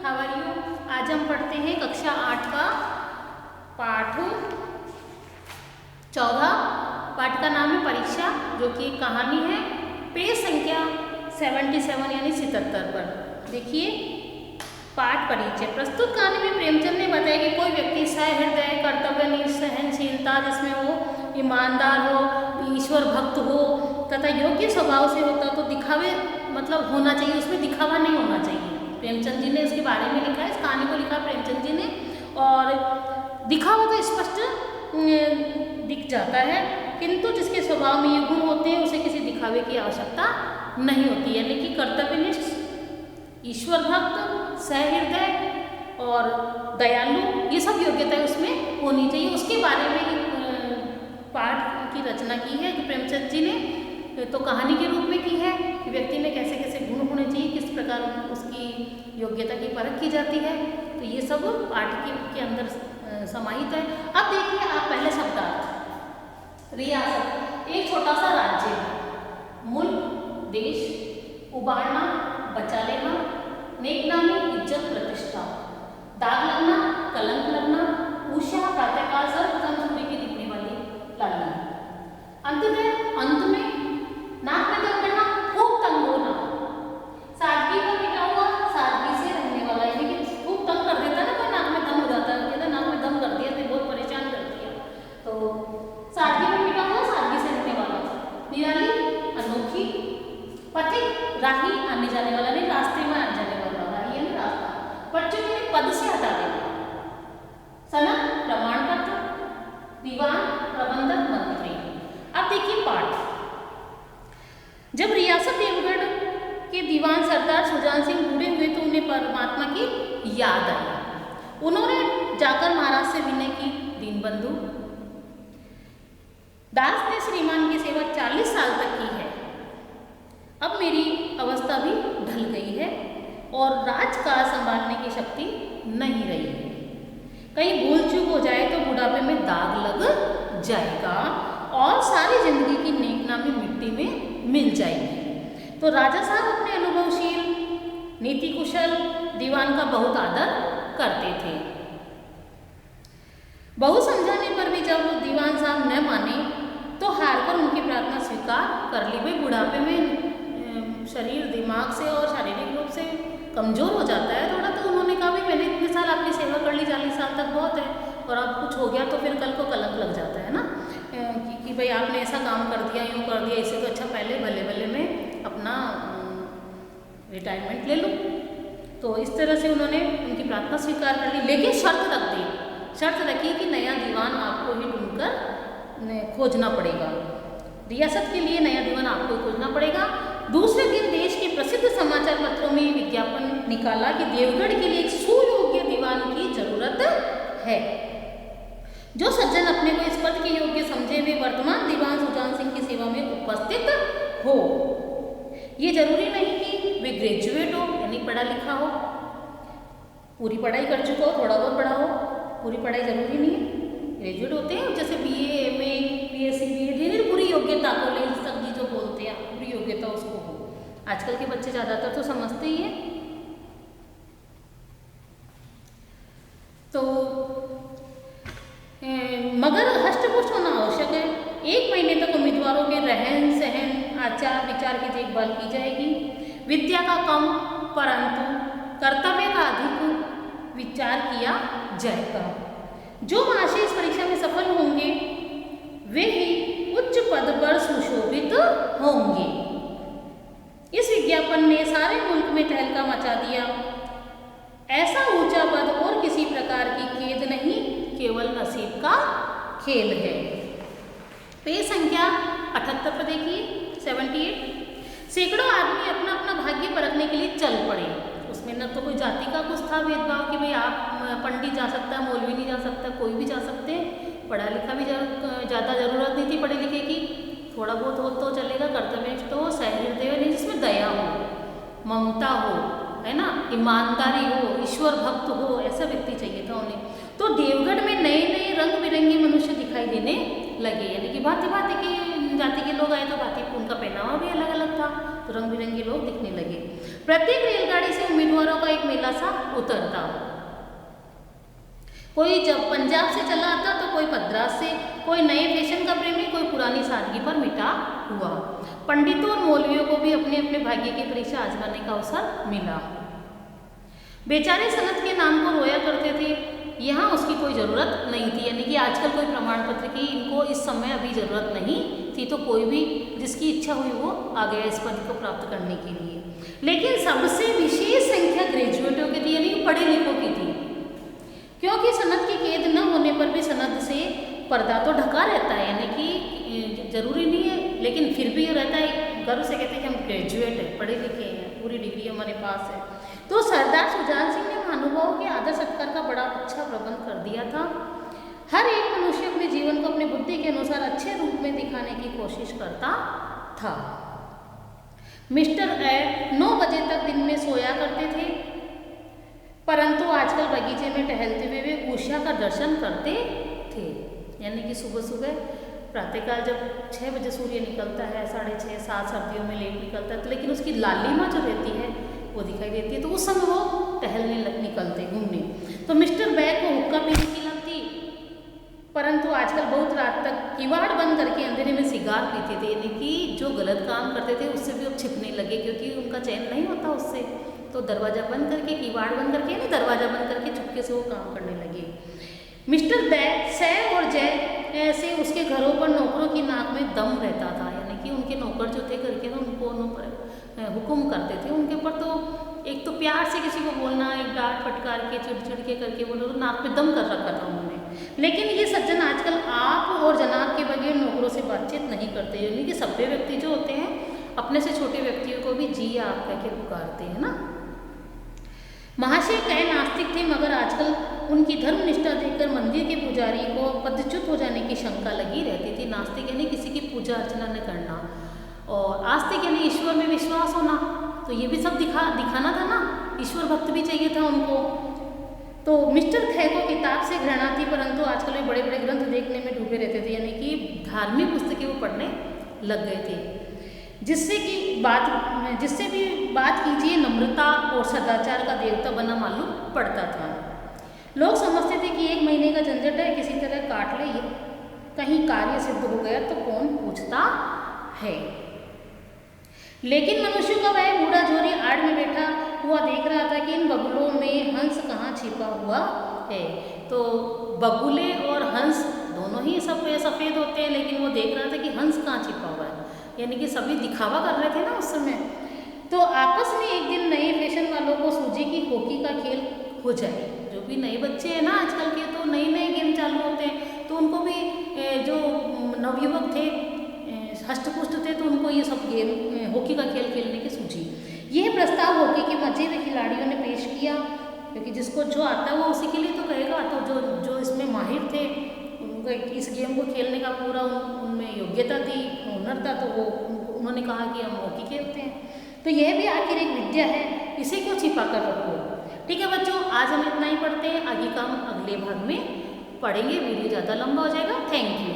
How are you. आज हम पढ़ते हैं कक्षा 8 का पाठ 14। पाठ का नाम है परीक्षा, जो कि एक कहानी है पेज संख्या 77 यानी 77 पर। देखिए पाठ परिचय। प्रस्तुत कहानी में प्रेमचंद ने बताया कि कोई व्यक्ति सहृदय, कर्तव्यनिष्ठ, सहनशीलता जिसमें वो ईमानदार हो, ईश्वर भक्त हो तथा योग्य स्वभाव से होता तो दिखावे मतलब होना चाहिए, उसमें दिखावा नहीं होना चाहिए। प्रेमचंद जी ने इसके बारे में लिखा है, इस कहानी को लिखा प्रेमचंद जी ने। और दिखावा तो स्पष्ट दिख जाता है, किंतु जिसके स्वभाव में ये गुण होते हैं उसे किसी दिखावे की आवश्यकता नहीं होती। यानी कि कर्तव्यनिष्ठ, ईश्वर भक्त, सहृदय और दयालु, ये सब योग्यताएं उसमें होनी चाहिए। उसके बारे में पाठ की रचना की है कि प्रेमचंद जी ने तो कहानी के रूप में की है कि व्यक्ति में कैसे कैसे गुण होने चाहिए, किस प्रकार उसकी योग्यता की परख की जाती है। तो ये सब पाठ के अंदर समाहित है। अब देखिए आप पहले शब्दार्थ। रियासत एक छोटा सा राज्य, मुल्क, देश, उबारना, बचा लेना, नेकनामी, इज्जत, प्रतिष्ठा, दाग लगना, कलंक लगना, उषा, प्रातःकाल, सर्वप्रथम सूर्य की दिखने वाली लाली, अंततः अंत में नाक में दम करना, खूब तंग होना, सादगी पर लिखा हुआ, सादगी से रहने वाला। यानी कि खूब तंग कर देता है ना कोई, नाक में दम हो जाता है, कहता नाक में दम कर दिया तो बहुत परेशान कर दिया, तो सादगी पर लिखा हुआ, सादगी से रहने वाला। निराली, अनोखी, पथिक, राही, आने जाने वाला नहीं, रास्ते में आने जाने वाला, राही है ना रास्ता। बच्चों के पद से हटा देना। सनद, प्रमाण पत्र, दीवान, प्रबंधक, मंत्री। अब देखिए पाठ। जब रियासत देवगढ़ के दीवान सरदार सुजान सिंह बूढ़े हुए तो उन्हें परमात्मा की याद आई। उन्होंने जाकर महाराज से विनय की, दीनबंधु, दास ने श्रीमान की सेवा 40 साल तक की है, अब मेरी अवस्था भी ढल गई है और राजकाज संभालने की शक्ति नहीं रही है। कहीं भूल चूक हो जाए तो बुढ़ापे में दाग लग जाएगा और सारी जिंदगी की नेकनामी मिट्टी में मिल जाएगी। तो राजा साहब अपने अनुभवशील, नीति कुशल दीवान का बहुत आदर करते थे। बहुत समझाने पर भी जब दीवान साहब न माने तो हार कर उनकी प्रार्थना स्वीकार कर ली। भाई बुढ़ापे में शरीर दिमाग से और शारीरिक रूप से कमज़ोर हो जाता है थोड़ा, तो उन्होंने कहा भी मैंने इतने साल आपकी सेवा कर ली, 40 साल तक बहुत है, और अब कुछ हो गया तो फिर कल को कलंक लग जाता है ना कि भाई आपने ऐसा काम कर दिया, यूँ कर दिया, इससे तो अच्छा पहले भले भले में अपना रिटायरमेंट ले लो। तो इस तरह से उन्होंने उनकी प्रार्थना स्वीकार कर ली, लेकिन शर्त रख दी। शर्त रखी कि नया दीवान आपको ही ढूंढकर खोजना पड़ेगा, रियासत के लिए नया दीवान आपको ही खोजना पड़ेगा। दूसरे दिन देश के प्रसिद्ध समाचार पत्रों में विज्ञापन निकाला कि देवगढ़ के लिए एक सुयोग्य दीवान की जरूरत है। जो सज्जन अपने को इस पद के योग्य समझे हुए वर्तमान दीवान सुजान सिंह की सेवा में उपस्थित हो। ये जरूरी नहीं कि वे ग्रेजुएट हो यानी पढ़ा लिखा हो, पूरी पढ़ाई कर चुका हो, थोड़ा बहुत पढ़ा हो, पूरी पढ़ाई जरूरी नहीं है। ग्रेजुएट होते हैं जैसे BA, MA, BSc, BEd, पूरी योग्यता, कॉलेज तक जी जो बोलते हैं पूरी योग्यता उसको हो। आजकल के बच्चे ज़्यादातर तो समझते ही हैं। तो मगर हष्टपुष्ट होना आवश्यक है। 1 महीने तक उम्मीदवारों के रहन सहन, आचार विचार की देखभाल की जाएगी। विद्या का कम परंतु कर्तव्य का अधिक विचार किया जाएगा। जो महाशय इस परीक्षा में सफल होंगे वे ही उच्च पद पर सुशोभित होंगे। इस विज्ञापन ने सारे मुल्क में तहलका मचा दिया। ऐसा ऊंचा पद और किसी प्रकार की खेद नहीं, केवल नसीब का खेल है। पेज संख्या 78 पर देखिए 78। सैकड़ों आदमी अपना अपना भाग्य परखने के लिए चल पड़े। उसमें न तो कोई जाति का कुछ था भेदभाव कि भाई आप पंडित जा सकता है, मौलवी नहीं जा सकता, कोई भी जा सकते हैं। पढ़ा लिखा भी ज़्यादा ज़रूरत नहीं थी पढ़े लिखे की, थोड़ा बहुत हो तो चलेगा। कर्तव्यनिष्ठ हो, सहृदय नहीं, जिसमें दया हो, ममता हो, है ना, ईमानदारी हो, ईश्वर भक्त हो, ऐसा व्यक्ति चाहिए था उन्हें। तो देवगढ़ में नए नए रंग बिरंगे मनुष्य दिखाई देने लगे। यानी कि भांति भांति की जाति के लोग आए तो भांति उनका पहनावा भी अलग अलग था, तो रंग बिरंगे लोग दिखने लगे। प्रत्येक रेलगाड़ी से उम्मीदवारों का एक मेला सा उतरता। कोई जब पंजाब से चला आता तो कोई मद्रास से, कोई नए फैशन का प्रेमी, कोई पुरानी सादगी पर मिटा हुआ। पंडितों और मौलवियों को भी अपने अपने भाग्य की परीक्षा आजमाने का अवसर मिला। बेचारे सनत के नाम को रोया करते थे, यहाँ उसकी कोई ज़रूरत नहीं थी। यानी कि आजकल कोई प्रमाण पत्र की इनको इस समय अभी ज़रूरत नहीं थी, तो कोई भी जिसकी इच्छा हुई वो आ गया इस पद को प्राप्त करने के लिए। लेकिन सबसे विशेष संख्या ग्रेजुएटों की थी, यानी पढ़े लिखों की थी, क्योंकि सनद की कैद न होने पर भी सनद से पर्दा तो ढका रहता है, यानी कि जरूरी नहीं है, लेकिन फिर भी ये रहता है, गर्व से कहते हैं कि हम ग्रेजुएट हैं, पढ़े लिखे हैं, पूरी डिग्री हमारे पास है। तो सरदार सुजान सिंह ने महानुभावों के आदर सत्कार का बड़ा अच्छा प्रबंध कर दिया था। हर एक मनुष्य अपने जीवन को अपनी बुद्धि के अनुसार अच्छे रूप में दिखाने की कोशिश करता था। मिस्टर ए 9 बजे तक दिन में सोया करते थे, परंतु आजकल बगीचे में टहलते हुए वे उषा का दर्शन करते थे। यानी कि सुबह सुबह प्रातःकाल जब 6 बजे सूर्य निकलता है, 6:30 7 सर्दियों में लेट निकलता है, तो लेकिन उसकी लालिमा जो रहती है वो दिखाई देती है, तो उस समय वो टहलने निकलते घूमने। तो मिस्टर बैग को हुक्का पीने की लत थी, परंतु आजकल बहुत रात तक किवाड़ बंद करके अंधेरे में सिगार पीते थे। यानी कि जो गलत काम करते थे उससे भी अब छिपने लगे, क्योंकि उनका चैन नहीं होता उससे, तो दरवाज़ा बंद करके, किवाड़ बंद करके, यानी दरवाज़ा बंद करके चुपके से वो काम करने लगे। मिस्टर बैग सैम और जय ऐसे उसके घरों पर नौकरों की नाक में दम रहता था। यानी कि उनके नौकर जो थे करके ना उनको हुक्म करते थे उनके ऊपर, तो एक तो प्यार से किसी को बोलना, एक डांट फटकार के चिड़चिड़ के करके बोलो, तो नाक पे दम कर रखा था उन्होंने। लेकिन ये सज्जन आजकल आप और जनाब के बगैर नौकरों से बातचीत नहीं करते। यानी कि सभ्य व्यक्ति जो होते हैं अपने से छोटे व्यक्तियों को भी जी आप कह के पुकारते हैं ना। महाशय कई नास्तिक थे, मगर आजकल उनकी धर्मनिष्ठा देखकर मंदिर के पुजारी को पदच्युत हो जाने की शंका लगी रहती थी। नास्तिक यानी किसी की पूजा अर्चना न करना, और आस्तिक यानी ईश्वर में विश्वास होना। तो ये भी सब दिखाना था ना, ईश्वर भक्त भी चाहिए था उनको। तो मिस्टर खे को किताब से घृणा थी, परंतु आजकल वे बड़े बड़े ग्रंथ देखने में डूबे रहते थे। यानी कि धार्मिक पुस्तकें वो पढ़ने लग गए थे, जिससे भी बात कीजिए नम्रता और सदाचार का देवता बना मालूम पड़ता था। लोग समझते थे कि 1 महीने का झंझट है, किसी तरह काट ले, कहीं कार्य सिद्ध हो गया तो कौन पूछता है। लेकिन मनुष्य का वह बूढ़ा झोरी आड़ में बैठा हुआ देख रहा था कि इन बगुलों में हंस कहाँ छिपा हुआ है। तो बगुले और हंस दोनों ही सफ़ेद होते हैं, लेकिन वो देख रहा था कि हंस कहाँ छिपा हुआ है। यानी कि सभी दिखावा कर रहे थे ना उस समय। तो आपस में एक दिन नए फैशन वालों को सूझे कि हॉकी का खेल हो जाए। जो भी नए बच्चे हैं ना आजकल के, तो नए नए गेम चालू होते हैं, तो उनको भी जो नवयुवक थे, हष्टपुष्ट थे, तो उनको ये सब गेम हॉकी का खेल खेलने की सूझी। यह प्रस्ताव हॉकी के मजे हुए खिलाड़ियों ने पेश किया, क्योंकि जिसको जो आता है वो उसी के लिए तो कहेगा। तो जो इसमें माहिर थे, उनको इस गेम को खेलने का पूरा उनमें योग्यता थी, हुनर था, तो वो उन्होंने कहा कि हम हॉकी खेलते हैं। तो यह भी आखिर एक विद्या है, इसे क्यों छिपा कर रखो। ठीक है बच्चों, आज हम इतना ही पढ़ते हैं, आगे का हम अगले भाग में पढ़ेंगे। वीडियो ज़्यादा लंबा हो जाएगा। Thank you.